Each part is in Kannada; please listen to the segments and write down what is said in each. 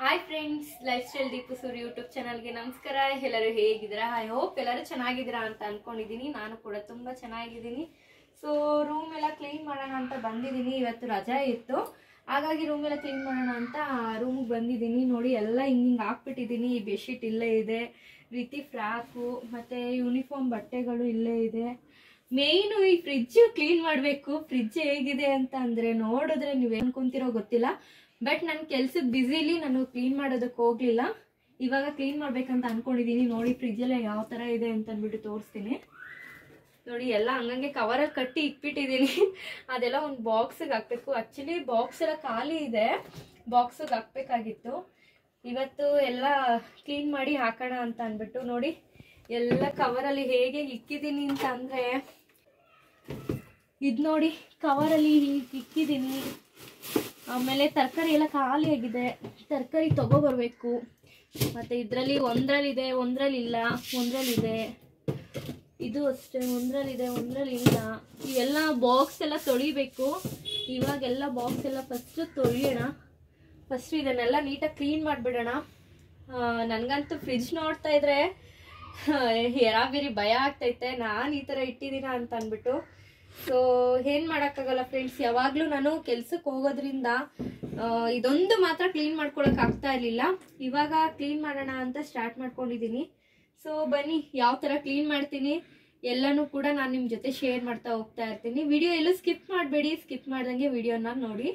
Hi friends, lifestyle Deepu ಸೂರ್ ಯೂಟ್ಯೂಬ್ ಚಾನಲ್ಗೆ ನಮಸ್ಕಾರ. ಎಲ್ಲರೂ ಹೇಗಿದ್ದೀರಾ? ಐ ಹೋಪ್ ಎಲ್ಲರೂ ಚೆನ್ನಾಗಿದ್ದೀರಾ ಅಂತ ಅನ್ಕೊಂಡಿದ್ದೀನಿ. ನಾನು ಕೂಡ ತುಂಬ ಚೆನ್ನಾಗಿದ್ದೀನಿ. ಸೊ ರೂಮ್ ಎಲ್ಲ ಕ್ಲೀನ್ ಮಾಡೋಣ ಅಂತ ಬಂದಿದ್ದೀನಿ. ಇವತ್ತು ರಜಾ ಇತ್ತು, ಹಾಗಾಗಿ ರೂಮ್ ಎಲ್ಲ ಕ್ಲೀನ್ ಮಾಡೋಣ ಅಂತ ರೂಮಿಗೆ ಬಂದಿದ್ದೀನಿ. ನೋಡಿ, ಎಲ್ಲ ಹಿಂಗೆ ಹಾಕ್ಬಿಟ್ಟಿದ್ದೀನಿ. ಈ ಬೆಡ್ಶೀಟ್ ಇಲ್ಲೇ ಇದೆ, ರೀತಿ ಫ್ರಾಕು ಮತ್ತು ಯೂನಿಫಾರ್ಮ್ ಬಟ್ಟೆಗಳು ಇಲ್ಲೇ ಇದೆ. ಮೇಯ್ನು ಈ ಫ್ರಿಡ್ಜ್ ಕ್ಲೀನ್ ಮಾಡಬೇಕು. ಫ್ರಿಡ್ಜ್ ಹೇಗಿದೆ ಅಂತ ಅಂದರೆ ನೋಡಿದ್ರೆ ನೀವು ಅನ್ಕೊಂತಿರೋ ಗೊತ್ತಿಲ್ಲ, ಬಟ್ ನನ್ನ ಕೆಲ್ಸದ ಬ್ಯುಸಿಲಿ ನಾನು ಕ್ಲೀನ್ ಮಾಡೋದಕ್ಕೆ ಹೋಗಲಿಲ್ಲ. ಇವಾಗ ಕ್ಲೀನ್ ಮಾಡ್ಬೇಕಂತ ಅನ್ಕೊಂಡಿದ್ದೀನಿ. ನೋಡಿ, ಫ್ರಿಡ್ಜೆಲ್ಲ ಯಾವ ಥರ ಇದೆ ಅಂತ ಅಂದ್ಬಿಟ್ಟು ತೋರಿಸ್ತೀನಿ. ನೋಡಿ, ಎಲ್ಲ ಹಂಗಂಗೆ ಕವರಲ್ಲಿ ಕಟ್ಟಿ ಇಟ್ಬಿಟ್ಟಿದ್ದೀನಿ. ಅದೆಲ್ಲ ಒಂದು ಬಾಕ್ಸಿಗೆ ಹಾಕಬೇಕು. ಆ್ಯಕ್ಚುಲಿ ಬಾಕ್ಸ್ ಎಲ್ಲ ಖಾಲಿ ಇದೆ, ಬಾಕ್ಸಿಗೆ ಹಾಕಬೇಕಾಗಿತ್ತು. ಇವತ್ತು ಎಲ್ಲ ಕ್ಲೀನ್ ಮಾಡಿ ಹಾಕೋಣ ಅಂತ ಅಂದ್ಬಿಟ್ಟು ನೋಡಿ ಎಲ್ಲ ಕವರಲ್ಲಿ ಹೇಗೆ ಇಕ್ಕಿದ್ದೀನಿ ಅಂತ ಅಂದರೆ, ಇದು ನೋಡಿ ಕವರಲ್ಲಿ ಹೀಗೆ ಇಕ್ಕಿದ್ದೀನಿ. ಆಮೇಲೆ ತರಕಾರಿ ಎಲ್ಲ ಖಾಲಿ ಆಗಿದೆ, ತರಕಾರಿ ತಗೊಬರ್ಬೇಕು. ಮತ್ತು ಇದರಲ್ಲಿ ಒಂದರಲ್ಲಿದೆ, ಒಂದರಲ್ಲಿಲ್ಲ, ಒಂದರಲ್ಲಿದೆ. ಇದು ಅಷ್ಟೇ, ಒಂದರಲ್ಲಿದೆ, ಒಂದರಲ್ಲಿಲ್ಲ. ಇವೆಲ್ಲ ಬಾಕ್ಸ್ ಎಲ್ಲ ತೊಳಿಬೇಕು. ಇವಾಗೆಲ್ಲ ಬಾಕ್ಸ್ ಎಲ್ಲ ಫಸ್ಟು ತೊಳೆಯೋಣ. ಫಸ್ಟು ಇದನ್ನೆಲ್ಲ ನೀಟಾಗಿ ಕ್ಲೀನ್ ಮಾಡಿಬಿಡೋಣ. ನನಗಂತೂ ಫ್ರಿಡ್ಜ್ ನೋಡ್ತಾ ಇದ್ರೆ ಹೆರಾಬೇರಿ ಭಯ ಆಗ್ತೈತೆ, ನಾನು ಈ ಥರ ಇಟ್ಟಿದ್ದೀನ ಅಂತ ಅಂದ್ಬಿಟ್ಟು. ಸೊ ಏನು ಮಾಡೋಕ್ಕಾಗಲ್ಲ ಫ್ರೆಂಡ್ಸ್, ಯಾವಾಗಲೂ ನಾನು ಕೆಲ್ಸಕ್ಕೆ ಹೋಗೋದ್ರಿಂದ ಇದೊಂದು ಮಾತ್ರ ಕ್ಲೀನ್ ಮಾಡ್ಕೊಳಕ್ಕೆ ಆಗ್ತಾ ಇರಲಿಲ್ಲ. ಇವಾಗ ಕ್ಲೀನ್ ಮಾಡೋಣ ಅಂತ ಸ್ಟಾರ್ಟ್ ಮಾಡ್ಕೊಂಡಿದ್ದೀನಿ. ಸೊ ಬನ್ನಿ, ಯಾವ ಥರ ಕ್ಲೀನ್ ಮಾಡ್ತೀನಿ ಎಲ್ಲನೂ ಕೂಡ ನಾನು ನಿಮ್ಮ ಜೊತೆ ಶೇರ್ ಮಾಡ್ತಾ ಹೋಗ್ತಾ ಇರ್ತೀನಿ. ವಿಡಿಯೋ ಎಲ್ಲೂ ಸ್ಕಿಪ್ ಮಾಡಬೇಡಿ, ಸ್ಕಿಪ್ ಮಾಡ್ದಂಗೆ ವಿಡಿಯೋನ ನೋಡಿ.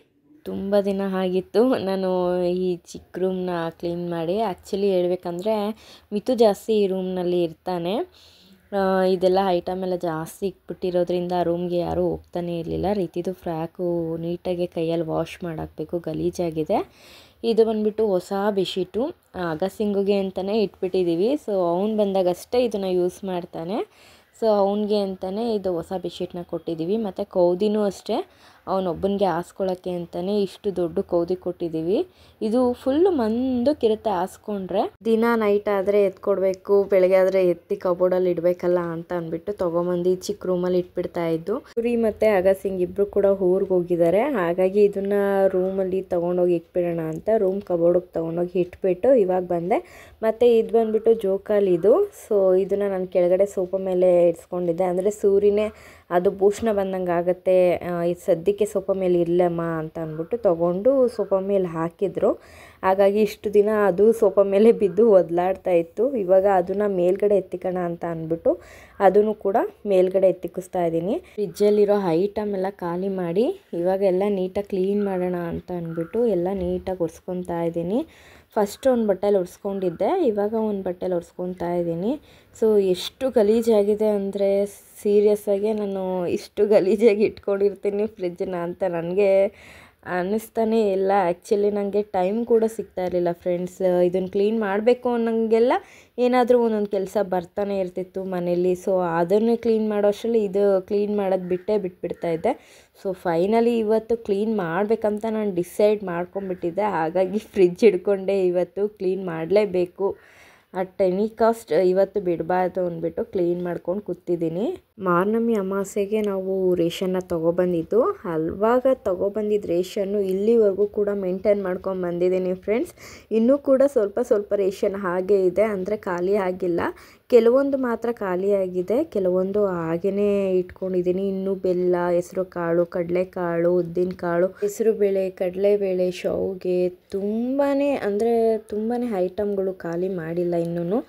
ತುಂಬ ದಿನ ಆಗಿತ್ತು ನಾನು ಈ ಚಿಕ್ಕ ರೂಮ್ನ ಕ್ಲೀನ್ ಮಾಡಿ. ಆ್ಯಕ್ಚುಲಿ ಹೇಳ್ಬೇಕಂದ್ರೆ ಮಿತು ಜಾಸ್ತಿ ಈ ರೂಮ್ನಲ್ಲಿ ಇರ್ತಾನೆ. ಇದೆಲ್ಲ ಐಟಮ್ ಎಲ್ಲ ಜಾಸ್ತಿ ಇಕ್ಬಿಟ್ಟಿರೋದ್ರಿಂದ ಆ ರೂಮ್ಗೆ ಯಾರೂ ಹೋಗ್ತಾನೆ ಇರಲಿಲ್ಲ. ರೀತಿದು ಫ್ರಾಕು ನೀಟಾಗಿ ಕೈಯಲ್ಲಿ ವಾಶ್ ಮಾಡಾಕಬೇಕು, ಗಲೀಜಾಗಿದೆ. ಇದು ಬಂದುಬಿಟ್ಟು ಹೊಸ ಬೆಡ್ಶೀಟು, ಅಗಸಿಂಗುಗೆ ಅಂತಲೇ ಇಟ್ಬಿಟ್ಟಿದ್ದೀವಿ. ಸೊ ಅವ್ನು ಬಂದಾಗಷ್ಟೇ ಇದನ್ನು ಯೂಸ್ ಮಾಡ್ತಾನೆ. ಸೊ ಅವನಿಗೆ ಅಂತಲೇ ಇದು ಹೊಸ ಬೆಡ್ಶೀಟ್ನ ಕೊಟ್ಟಿದ್ದೀವಿ. ಮತ್ತು ಕೌದಿನೂ ಅಷ್ಟೇ, ಅವನೊಬ್ಬನಿಗೆ ಹಾಸ್ಕೊಳ್ಳೋಕ್ಕೆ ಅಂತಲೇ ಇಷ್ಟು ದೊಡ್ಡ ಕೌದಿ ಕೊಟ್ಟಿದ್ದೀವಿ. ಇದು ಫುಲ್ಲು ಮಂದಕ್ಕಿರುತ್ತೆ ಹಾಸ್ಕೊಂಡ್ರೆ. ದಿನ ನೈಟ್ ಆದರೆ ಎತ್ಕೊಡ್ಬೇಕು, ಬೆಳಗ್ಗೆ ಆದರೆ ಎತ್ತಿ ಕಬೋರ್ಡಲ್ಲಿ ಇಡಬೇಕಲ್ಲ ಅಂತ ಅಂದ್ಬಿಟ್ಟು ತೊಗೊಂಬಂದು ಚಿಕ್ಕ ರೂಮಲ್ಲಿ ಇಟ್ಬಿಡ್ತಾ ಇದ್ದು. ಸೂರಿ ಮತ್ತು ಅಗಸಿಂಗ್ ಇಬ್ಬರು ಕೂಡ ಊರಿಗೆ ಹೋಗಿದ್ದಾರೆ. ಹಾಗಾಗಿ ಇದನ್ನು ರೂಮಲ್ಲಿ ತೊಗೊಂಡೋಗಿ ಇಟ್ಬಿಡೋಣ ಅಂತ ರೂಮ್ ಕಬೋರ್ಡಿಗೆ ತೊಗೊಂಡೋಗಿ ಇಟ್ಬಿಟ್ಟು ಇವಾಗ ಬಂದೆ. ಮತ್ತು ಇದು ಬಂದುಬಿಟ್ಟು ಜೋಕಾಲಿ ಇದು. ಸೊ ಇದನ್ನು ನಾನು ಕೆಳಗಡೆ ಸೋಫಾ ಮೇಲೆ ಇಡ್ಸ್ಕೊಂಡಿದ್ದೆ. ಅಂದರೆ ಸೂರಿನೇ ಅದು ಭೂಷಣ ಬಂದಂಗೆ ಆಗುತ್ತೆ, ಇದು ಸದ್ಯಕ್ಕೆ ಸೋಫಾ ಮೇಲೆ ಇಲ್ಲಮ್ಮ ಅಂತ ಅಂದ್ಬಿಟ್ಟು ತೊಗೊಂಡು ಸೋಫಾ ಮೇಲೆ ಹಾಕಿದ್ರು. ಹಾಗಾಗಿ ಇಷ್ಟು ದಿನ ಅದು ಸೋಫಾ ಮೇಲೆ ಬಿದ್ದು ಒದಲಾಡ್ತಾ ಇತ್ತು. ಇವಾಗ ಅದನ್ನು ಮೇಲ್ಗಡೆ ಎತ್ತಿಕೋಣ ಅಂತ ಅಂದ್ಬಿಟ್ಟು ಅದನ್ನು ಕೂಡ ಮೇಲ್ಗಡೆ ಎತ್ತಿಕ್ಕಿಸ್ತಾ ಇದ್ದೀನಿ. ಫ್ರಿಜ್ಜಲ್ಲಿರೋ ಐಟಮ್ ಎಲ್ಲ ಖಾಲಿ ಮಾಡಿ ಇವಾಗ ಎಲ್ಲ ನೀಟಾಗಿ ಕ್ಲೀನ್ ಮಾಡೋಣ ಅಂತ ಅಂದ್ಬಿಟ್ಟು ಎಲ್ಲ ನೀಟಾಗಿ ಒರೆಸ್ಕೊತಾ ಇದ್ದೀನಿ. ಫಸ್ಟ್ ಒಂದು ಬಟ್ಟೆಲಿ ಒರೆಸ್ಕೊಂಡಿದ್ದೆ, ಇವಾಗ ಒಂದು ಬಟ್ಟೆಲಿ ಒರೆಸ್ಕೊತಾ ಇದ್ದೀನಿ. ಸೊ ಎಷ್ಟು ಗಲೀಜಾಗಿದೆ ಅಂದರೆ ಸೀರಿಯಸ್ಸಾಗಿ ನಾನು ಇಷ್ಟು ಗಲೀಜಾಗಿ ಇಟ್ಕೊಂಡಿರ್ತೀನಿ ಫ್ರಿಜ್ಜನ್ನ ಅಂತ ನನಗೆ ಅನ್ನಿಸ್ತಾನೇ ಇಲ್ಲ. ಆ್ಯಕ್ಚುಲಿ ನನಗೆ ಟೈಮ್ ಕೂಡ ಸಿಗ್ತಾ ಇರಲಿಲ್ಲ ಫ್ರೆಂಡ್ಸ್. ಇದನ್ನು ಕ್ಲೀನ್ ಮಾಡಬೇಕು ಅನ್ನೋಂಗೆಲ್ಲ ಏನಾದರೂ ಒಂದೊಂದು ಕೆಲಸ ಬರ್ತಾನೆ ಇರ್ತಿತ್ತು ಮನೇಲಿ. ಸೊ ಅದನ್ನೇ ಕ್ಲೀನ್ ಮಾಡೋ ಅಷ್ಟರಲ್ಲಿ ಇದು ಕ್ಲೀನ್ ಮಾಡೋದು ಬಿಟ್ಬಿಡ್ತಾ ಇದ್ದೆ. ಸೊ ಫೈನಲಿ ಇವತ್ತು ಕ್ಲೀನ್ ಮಾಡಬೇಕಂತ ನಾನು ಡಿಸೈಡ್ ಮಾಡ್ಕೊಂಬಿಟ್ಟಿದ್ದೆ. ಹಾಗಾಗಿ ಫ್ರಿಡ್ಜ್ ಹಿಡ್ಕೊಂಡೆ ಇವತ್ತು ಕ್ಲೀನ್ ಮಾಡಲೇಬೇಕು, ಅಟ್ ಎನಿ ಕಾಸ್ಟ್ ಇವತ್ತು ಬಿಡಬಾರ್ದು ಅಂದ್ಬಿಟ್ಟು ಕ್ಲೀನ್ ಮಾಡ್ಕೊಂಡು ಕೂತಿದ್ದೀನಿ. ಮಾರ್ನಮಿ ಅಮಾವಾಸ್ಯೆಗೆ ನಾವು ರೇಷನ್ನ ತೊಗೊಬಂದಿದ್ದು. ಅಲ್ವಾಗ ತೊಗೊಬಂದಿದ್ದು ರೇಷನ್ನು ಇಲ್ಲಿವರೆಗೂ ಕೂಡ ಮೇಂಟೈನ್ ಮಾಡ್ಕೊಂಡು ಬಂದಿದ್ದೀನಿ ಫ್ರೆಂಡ್ಸ್. ಇನ್ನೂ ಕೂಡ ಸ್ವಲ್ಪ ರೇಷನ್ ಹಾಗೇ ಇದೆ, ಅಂದರೆ ಖಾಲಿ ಆಗಿಲ್ಲ. ಕೆಲವೊಂದು ಮಾತ್ರ ಖಾಲಿಯಾಗಿದೆ, ಕೆಲವೊಂದು ಹಾಗೇ ಇಟ್ಕೊಂಡಿದ್ದೀನಿ. ಇನ್ನೂ ಬೆಲ್ಲ, ಹೆಸರು ಕಾಳು, ಕಡಲೆಕಾಳು, ಉದ್ದಿನಕಾಳು, ಹೆಸರುಬೇಳೆ, ಕಡಲೆಬೇಳೆ, ಶಾವಿಗೆ ತುಂಬಾ ಐಟಮ್ಗಳು ಖಾಲಿ ಮಾಡಿಲ್ಲ, ಇನ್ನೂ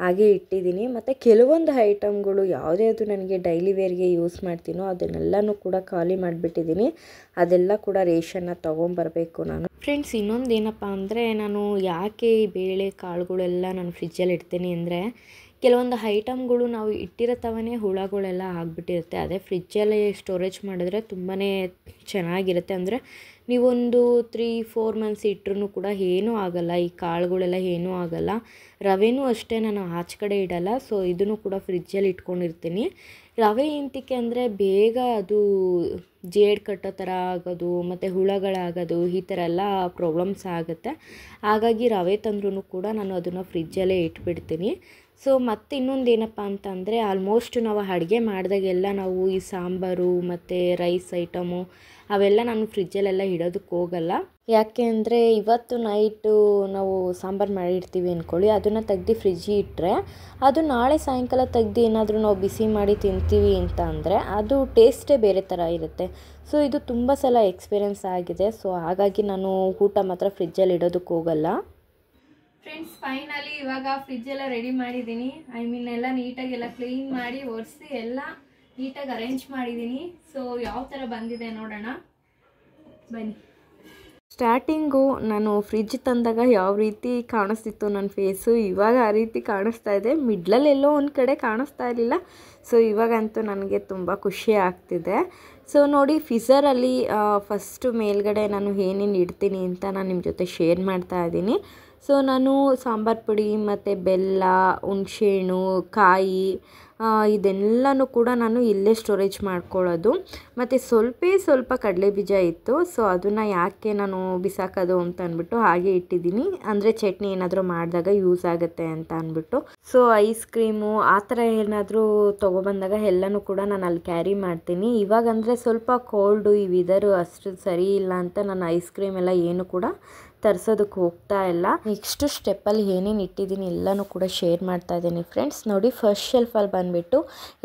ಹಾಗೆ ಇಟ್ಟಿದ್ದೀನಿ. ಮತ್ತು ಕೆಲವೊಂದು ಐಟಮ್ಗಳು ಯಾವುದ್ಯಾವುದು ನನಗೆ ಡೈಲಿ ವೇರ್ಗೆ ಯೂಸ್ ಮಾಡ್ತೀನೋ ಅದನ್ನೆಲ್ಲನೂ ಕೂಡ ಖಾಲಿ ಮಾಡಿಬಿಟ್ಟಿದ್ದೀನಿ. ಅದೆಲ್ಲ ಕೂಡ ರೇಷನ್ನ ತೊಗೊಂಬರ್ಬೇಕು ನಾನು ಫ್ರೆಂಡ್ಸ್. ಇನ್ನೊಂದು ಏನಪ್ಪ ಅಂದರೆ, ನಾನು ಯಾಕೆ ಈ ಬೇಳೆ ಕಾಳುಗಳೆಲ್ಲ ನಾನು ಫ್ರಿಜ್ಜಲ್ಲಿ ಇಡ್ತೀನಿ ಅಂದರೆ, ಕೆಲವೊಂದು ಐಟಮ್ಗಳು ನಾವು ಇಟ್ಟಿರೋ ತವನೇ ಹುಳಗಳೆಲ್ಲ ಆಗಿಬಿಟ್ಟಿರುತ್ತೆ. ಅದೇ ಫ್ರಿಜ್ಜಲ್ಲಿ ಸ್ಟೋರೇಜ್ ಮಾಡಿದ್ರೆ ತುಂಬಾ ಚೆನ್ನಾಗಿರುತ್ತೆ. ಅಂದರೆ ನೀವೊಂದು 3-4 ಮಂತ್ಸ್ ಇಟ್ಟರೂ ಕೂಡ ಏನೂ ಆಗೋಲ್ಲ. ಈ ಕಾಳುಗಳೆಲ್ಲ ಏನೂ ಆಗೋಲ್ಲ. ರವೆನೂ ಅಷ್ಟೇ ನಾನು ಆಚೆ ಕಡೆ ಇಡಲ್ಲ. ಸೊ ಇದನ್ನು ಕೂಡ ಫ್ರಿಜ್ಜಲ್ಲಿ ಇಟ್ಕೊಂಡಿರ್ತೀನಿ. ರವೆ ಎಂತಕ್ಕೆ ಅಂದರೆ ಬೇಗ ಅದು ಜೇಡು ಕಟ್ಟೋ ಥರ ಆಗೋದು ಮತ್ತು ಹುಳಗಳಾಗೋದು ಈ ಥರ ಎಲ್ಲ ಪ್ರಾಬ್ಲಮ್ಸ್ ಆಗುತ್ತೆ. ಹಾಗಾಗಿ ರವೆ ತಂದ್ರೂ ಕೂಡ ನಾನು ಅದನ್ನು ಫ್ರಿಜ್ಜಲ್ಲೇ ಇಟ್ಬಿಡ್ತೀನಿ. ಸೊ ಮತ್ತು ಇನ್ನೊಂದು ಏನಪ್ಪ ಅಂತಂದರೆ ಆಲ್ಮೋಸ್ಟ್ ನಾವು ಅಡುಗೆ ಮಾಡಿದಾಗೆಲ್ಲ ನಾವು ಈ ಸಾಂಬಾರು ಮತ್ತು ರೈಸ್ ಐಟಮು ಅವೆಲ್ಲ ನಾನು ಫ್ರಿಜ್ಜಲ್ಲೆಲ್ಲ ಇಡೋದಕ್ಕೆ ಹೋಗಲ್ಲ. ಯಾಕೆ ಅಂದರೆ ಇವತ್ತು ನೈಟು ನಾವು ಸಾಂಬಾರು ಮಾಡಿರ್ತೀವಿ ಅಂದ್ಕೊಳ್ಳಿ, ಅದನ್ನು ತೆಗ್ದು ಫ್ರಿಜ್ಜಿಗೆ ಇಟ್ಟರೆ ಅದು ನಾಳೆ ಸಾಯಂಕಾಲ ತೆಗ್ದು ಏನಾದರೂ ನಾವು ಬಿಸಿ ಮಾಡಿ ತಿಂತೀವಿ ಅಂತ ಅಂದರೆ ಅದು ಟೇಸ್ಟೇ ಬೇರೆ ಥರ ಇರುತ್ತೆ. ಸೊ ಇದು ತುಂಬ ಸಲ ಎಕ್ಸ್ಪೀರಿಯೆನ್ಸ್ ಆಗಿದೆ. ಸೊ ಹಾಗಾಗಿ ನಾನು ಊಟ ಮಾತ್ರ ಫ್ರಿಜ್ಜಲ್ಲಿ ಇಡೋದಕ್ಕೆ ಹೋಗಲ್ಲ. ಫ್ರೆಂಡ್ಸ್, ಫೈನಲಿ ಇವಾಗ ಫ್ರಿಜ್ ಎಲ್ಲ ರೆಡಿ ಮಾಡಿದ್ದೀನಿ. ಎಲ್ಲ ನೀಟಾಗಿ ಎಲ್ಲ ಕ್ಲೀನ್ ಮಾಡಿ ಒರೆಸಿ ಎಲ್ಲ ನೀಟಾಗಿ ಅರೇಂಜ್ ಮಾಡಿದ್ದೀನಿ. ಸೊ ಯಾವ ಥರ ಬಂದಿದೆ ನೋಡೋಣ ಬನ್ನಿ. ಸ್ಟಾರ್ಟಿಂಗು ನಾನು ಫ್ರಿಜ್ ತಂದಾಗ ಯಾವ ರೀತಿ ಕಾಣಿಸ್ತಿತ್ತು ನನ್ನ ಫೇಸು, ಇವಾಗ ಆ ರೀತಿ ಕಾಣಿಸ್ತಾ ಇದೆ. ಮಿಡ್ಲಲ್ಲೆಲ್ಲೋ ಒಂದು ಕಡೆ ಕಾಣಿಸ್ತಾ ಇರಲಿಲ್ಲ. ಸೊ ಇವಾಗಂತೂ ನನಗೆ ತುಂಬ ಖುಷಿ ಆಗ್ತಿದೆ. ಸೊ ನೋಡಿ, ಫಿಝರಲ್ಲಿ ಫಸ್ಟು ಮೇಲ್ಗಡೆ ನಾನು ಏನೇನು ಇಡ್ತೀನಿ ಅಂತ ನಾನು ನಿಮ್ಮ ಜೊತೆ ಶೇರ್ ಮಾಡ್ತಾ ಇದ್ದೀನಿ. ಸೊ ನಾನು ಸಾಂಬಾರು ಪುಡಿ ಮತ್ತು ಬೆಲ್ಲ, ಹುಣಸೆಹಣ್ಣು, ಕಾಯಿ ಇದೆಲ್ಲನೂ ಕೂಡ ನಾನು ಇಲ್ಲೇ ಸ್ಟೋರೇಜ್ ಮಾಡ್ಕೊಳ್ಳೋದು. ಮತ್ತು ಸ್ವಲ್ಪ ಕಡಲೆ ಬೀಜ ಇತ್ತು. ಸೊ ಅದನ್ನು ಯಾಕೆ ನಾನು ಬಿಸಾಕೋದು ಅಂತ ಅಂದ್ಬಿಟ್ಟು ಹಾಗೆ ಇಟ್ಟಿದ್ದೀನಿ. ಅಂದರೆ ಚಟ್ನಿ ಏನಾದರೂ ಮಾಡಿದಾಗ ಯೂಸ್ ಆಗುತ್ತೆ ಅಂತ ಅಂದ್ಬಿಟ್ಟು. ಸೊ ಐಸ್ ಕ್ರೀಮು ಆ ಥರ ಏನಾದರೂ ತೊಗೊಬಂದಾಗ ಎಲ್ಲನೂ ಕೂಡ ನಾನು ಅಲ್ಲಿ ಕ್ಯಾರಿ ಮಾಡ್ತೀನಿ. ಇವಾಗಂದರೆ ಸ್ವಲ್ಪ ಕೋಲ್ಡು, ಈ ವೆದರು ಅಷ್ಟು ಸರಿ ಇಲ್ಲ ಅಂತ ನಾನು ಐಸ್ ಕ್ರೀಮ್ ಎಲ್ಲ ಏನು ಕೂಡ ತರಿಸೋದಕ್ಕೆ ಹೋಗ್ತಾ ಇಲ್ಲ. ನೆಕ್ಸ್ಟ್ ಸ್ಟೆಪ್ಪಲ್ಲಿ ಏನೇನು ಇಟ್ಟಿದ್ದೀನಿ ಎಲ್ಲನೂ ಕೂಡ ಶೇರ್ ಮಾಡ್ತಾ ಇದ್ದೀನಿ ಫ್ರೆಂಡ್ಸ್. ನೋಡಿ, ಫಸ್ಟ್ ಶೆಲ್ಫಲ್ಲಿ ಬಂದುಬಿಟ್ಟು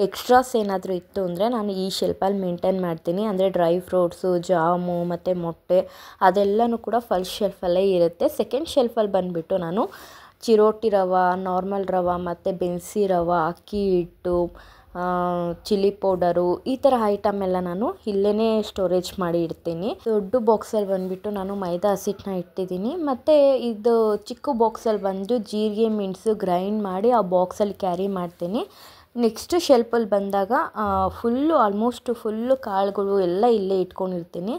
ಎಕ್ಸ್ಟ್ರಾಸ್ ಏನಾದರೂ ಇತ್ತು ಅಂದರೆ ನಾನು ಈ ಶೆಲ್ಫಲ್ಲಿ ಮೇಂಟೈನ್ ಮಾಡ್ತೀನಿ. ಅಂದರೆ ಡ್ರೈ ಫ್ರೂಟ್ಸು, ಜಾಮು ಮತ್ತು ಮೊಟ್ಟೆ ಅದೆಲ್ಲನೂ ಕೂಡ ಫಸ್ಟ್ ಶೆಲ್ಫಲ್ಲೇ ಇರುತ್ತೆ. ಸೆಕೆಂಡ್ ಶೆಲ್ಫಲ್ಲಿ ಬಂದುಬಿಟ್ಟು ನಾನು ಚಿರೋಟಿ ರವೆ, ನಾರ್ಮಲ್ ರವೆ ಮತ್ತು ಬೆನ್ಸಿ ರವೆ, ಅಕ್ಕಿ ಹಿಟ್ಟು, ಚಿಲ್ಲಿ ಪೌಡರು ಈ ಥರ ಐಟಮ್ ಎಲ್ಲ ನಾನು ಇಲ್ಲೇ ಸ್ಟೋರೇಜ್ ಮಾಡಿ ಇಡ್ತೀನಿ. ದೊಡ್ಡ ಬಾಕ್ಸಲ್ಲಿ ಬಂದುಬಿಟ್ಟು ನಾನು ಮೈದಾ ಹಸಿಟ್ಟನ್ನ ಇಟ್ಟಿದ್ದೀನಿ. ಮತ್ತು ಇದು ಚಿಕ್ಕ ಬಾಕ್ಸಲ್ಲಿ ಬಂದು ಜೀರಿಗೆ ಮೆಣಸು ಗ್ರೈಂಡ್ ಮಾಡಿ ಆ ಬಾಕ್ಸಲ್ಲಿ ಕ್ಯಾರಿ ಮಾಡ್ತೀನಿ. ನೆಕ್ಸ್ಟ್ ಶೆಲ್ಫಲ್ಲಿ ಬಂದಾಗ ಆಲ್ಮೋಸ್ಟ್ ಫುಲ್ಲು ಕಾಳುಗಳು ಎಲ್ಲ ಇಲ್ಲೇ ಇಟ್ಕೊಂಡಿರ್ತೀನಿ.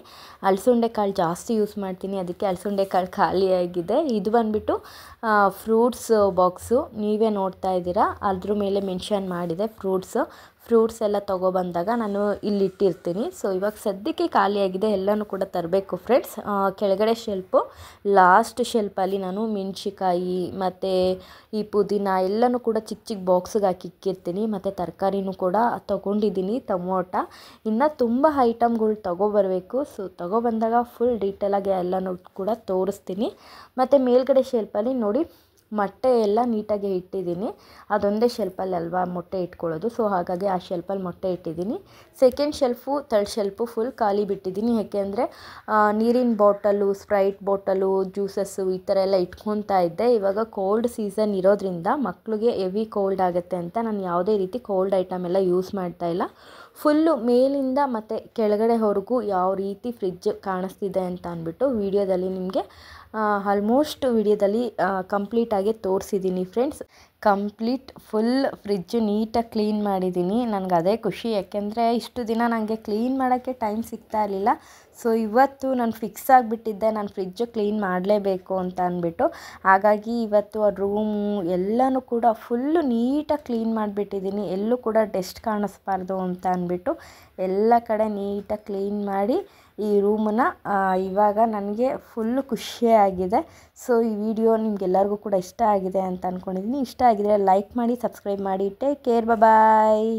ಅಲಸಂಡೆ ಕಾಳು ಜಾಸ್ತಿ ಯೂಸ್ ಮಾಡ್ತೀನಿ, ಅದಕ್ಕೆ ಅಲಸಂಡೆ ಕಾಳು ಖಾಲಿಯಾಗಿದೆ. ಇದು ಬಂದುಬಿಟ್ಟು ಫ್ರೂಟ್ಸ್ ಬಾಕ್ಸು, ನೀವೇ ನೋಡ್ತಾ ಇದ್ದೀರಾ, ಅದ್ರ ಮೇಲೆ ಮೆನ್ಷನ್ ಮಾಡಿದೆ ಫ್ರೂಟ್ಸ್ ಎಲ್ಲ ತೊಗೊಬಂದಾಗ ನಾನು ಇಲ್ಲಿಟ್ಟಿರ್ತೀನಿ. ಸೊ ಇವಾಗ ಸದ್ಯಕ್ಕೆ ಖಾಲಿಯಾಗಿದೆ, ಎಲ್ಲನೂ ಕೂಡ ತರಬೇಕು ಫ್ರೆಂಡ್ಸ್. ಕೆಳಗಡೆ ಶೆಲ್ಫು, ಲಾಸ್ಟ್ ಶೆಲ್ಫಲ್ಲಿ ನಾನು ಮೆಣಸಿಕಾಯಿ ಮತ್ತು ಈ ಪುದೀನ ಎಲ್ಲನೂ ಕೂಡ ಚಿಕ್ಕ ಬಾಕ್ಸಿಗೆ ಹಾಕಿ ಇಕ್ಕಿರ್ತೀನಿ. ಮತ್ತು ತರಕಾರಿನೂ ಕೂಡ ತೊಗೊಂಡಿದ್ದೀನಿ, ಟೊಮೊಟ, ಇನ್ನು ತುಂಬ ಐಟಮ್ಗಳು ತೊಗೊಬರ್ಬೇಕು. ಸೊ ತೊಗೊಬಂದಾಗ ಫುಲ್ ಡೀಟೇಲಾಗಿ ಎಲ್ಲನೂ ಕೂಡ ತೋರಿಸ್ತೀನಿ. ಮತ್ತು ಮೇಲ್ಗಡೆ ಶೆಲ್ಫಲ್ಲಿ ನೋಡಿ ಮೊಟ್ಟೆ ಎಲ್ಲ ನೀಟಾಗಿ ಇಟ್ಟಿದ್ದೀನಿ. ಅದೊಂದೇ ಶೆಲ್ಫಲ್ಲಿ ಅಲ್ವಾ ಮೊಟ್ಟೆ ಇಟ್ಕೊಳ್ಳೋದು. ಸೊ ಹಾಗಾಗಿ ಆ ಶೆಲ್ಫಲ್ಲಿ ಮೊಟ್ಟೆ ಇಟ್ಟಿದ್ದೀನಿ. Second shelf, third shelf full ಖಾಲಿ ಬಿಟ್ಟಿದ್ದೀನಿ. ಯಾಕೆಂದರೆ ನೀರಿನ ಬಾಟಲು, ಸ್ಪ್ರೈಟ್ ಬಾಟಲು, ಜ್ಯೂಸಸ್ಸು ಈ ಥರ ಎಲ್ಲ ಇಟ್ಕೊತಾ ಇದ್ದೆ. ಇವಾಗ ಕೋಲ್ಡ್ ಸೀಸನ್ ಇರೋದ್ರಿಂದ ಮಕ್ಕಳಿಗೆ ಹೆವಿ ಕೋಲ್ಡ್ ಆಗುತ್ತೆ ಅಂತ ನಾನು ಯಾವುದೇ ರೀತಿ ಕೋಲ್ಡ್ ಐಟಮ್ ಎಲ್ಲ ಯೂಸ್ ಮಾಡ್ತಾ ಇಲ್ಲ. ಫುಲ್ಲು ಮೇಲಿಂದ ಮತ್ತು ಕೆಳಗಡೆವರೆಗೂ ಯಾವ ರೀತಿ ಫ್ರಿಜ್ ಕಾಣಿಸ್ತಿದೆ ಅಂತ ಅಂದ್ಬಿಟ್ಟು ವಿಡಿಯೋದಲ್ಲಿ ನಿಮಗೆ ಆಲ್ಮೋಸ್ಟ್ ವಿಡಿಯೋದಲ್ಲಿ ಕಂಪ್ಲೀಟಾಗಿ ತೋರಿಸಿದ್ದೀನಿ ಫ್ರೆಂಡ್ಸ್. ಫುಲ್ ಫ್ರಿಜ್ಜು ನೀಟಾಗಿ ಕ್ಲೀನ್ ಮಾಡಿದ್ದೀನಿ. ನನಗೆ ಅದೇ ಖುಷಿ, ಯಾಕೆಂದರೆ ಇಷ್ಟು ದಿನ ನನಗೆ ಕ್ಲೀನ್ ಮಾಡೋಕ್ಕೆ ಟೈಮ್ ಸಿಗ್ತಾ ಇರಲಿಲ್ಲ. ಸೊ ಇವತ್ತು ನಾನು ಫಿಕ್ಸ್ ಆಗಿಬಿಟ್ಟಿದ್ದೆ, ನಾನು ಫ್ರಿಜ್ಜು ಕ್ಲೀನ್ ಮಾಡಲೇಬೇಕು ಅಂತ ಅಂದ್ಬಿಟ್ಟು. ಹಾಗಾಗಿ ಇವತ್ತು ಆ ರೂಮು ಎಲ್ಲನೂ ಕೂಡ ಫುಲ್ಲು ನೀಟಾಗಿ ಕ್ಲೀನ್ ಮಾಡಿಬಿಟ್ಟಿದ್ದೀನಿ. ಎಲ್ಲೂ ಕೂಡ ಡಸ್ಟ್ ಕಾಣಿಸ್ಬಾರ್ದು ಅಂತ ಅಂದ್ಬಿಟ್ಟು ಎಲ್ಲ ಕಡೆ ನೀಟಾಗಿ ಕ್ಲೀನ್ ಮಾಡಿ ಈ ರೂಮನ್ನು ಇವಾಗ ನನಗೆ ಫುಲ್ಲು ಖುಷಿಯಾಗಿದೆ. ಸೊ ಈ ವಿಡಿಯೋ ನಿಮಗೆಲ್ಲರಿಗೂ ಕೂಡ ಇಷ್ಟ ಆಗಿದೆ ಅಂತ ಅಂದ್ಕೊಂಡಿದ್ದೀನಿ. ಇಷ್ಟ ಆಗಿದ್ರೆ ಲೈಕ್ ಮಾಡಿ, ಸಬ್ಸ್ಕ್ರೈಬ್ ಮಾಡಿ. ಟೇಕ್ ಕೇರ್, ಬಾಯ್.